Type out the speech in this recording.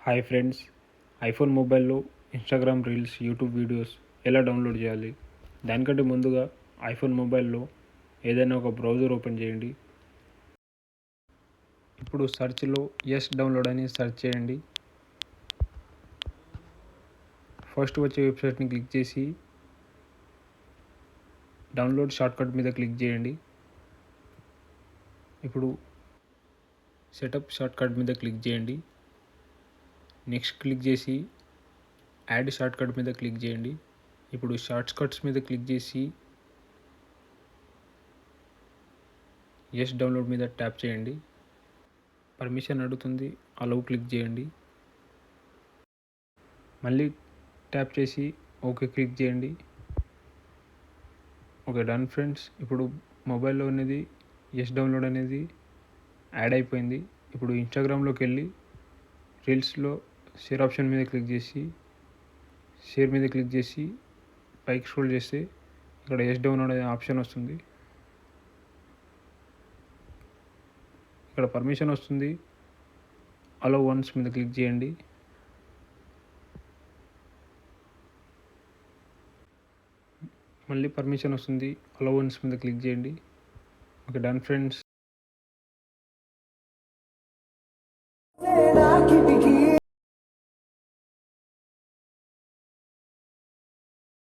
Hi friends, iPhone మొబైల్లో Instagram reels, YouTube videos ఎలా download చేయాలి? దానికంటే ముందుగా ఐఫోన్ మొబైల్లో ఏదైనా ఒక బ్రౌజర్ ఓపెన్ చేయండి. ఇప్పుడు సెర్చ్లో ఎస్ డౌన్లోడ్ అని సెర్చ్ చేయండి. ఫస్ట్ వచ్చే వెబ్సైట్ని క్లిక్ చేసి డౌన్లోడ్ షార్ట్కట్ మీద క్లిక్ చేయండి. ఇప్పుడు సెటప్ షార్ట్కట్ మీద క్లిక్ చేయండి. నెక్స్ట్ క్లిక్ చేసి యాడ్ షార్ట్కట్ మీద క్లిక్ చేయండి. ఇప్పుడు షార్ట్కట్స్ మీద క్లిక్ చేసి ఎస్ డౌన్లోడ్ మీద ట్యాప్ చేయండి. పర్మిషన్ అడుగుతుంది, అలౌ క్లిక్ చేయండి. మళ్ళీ ట్యాప్ చేసి ఓకే క్లిక్ చేయండి. Okay, done friends. ఇప్పుడు మొబైల్లో అనేది ఎస్ డౌన్లోడ్ అనేది యాడ్ అయిపోయింది. ఇప్పుడు ఇన్స్టాగ్రామ్లోకి వెళ్ళి రీల్స్లో షేర్ ఆప్షన్ మీద క్లిక్ చేసి షేర్ మీద క్లిక్ చేసి పైకి స్క్రోల్ చేస్తే ఇక్కడ ఎస్ డౌన్లోడ్ అనే ఆప్షన్ వస్తుంది. ఇక్కడ పర్మిషన్ వస్తుంది, అలో వన్స్ మీద క్లిక్ చేయండి. మళ్ళీ పర్మిషన్ వస్తుంది, అలో వన్స్ మీద క్లిక్ చేయండి. Okay, done friends.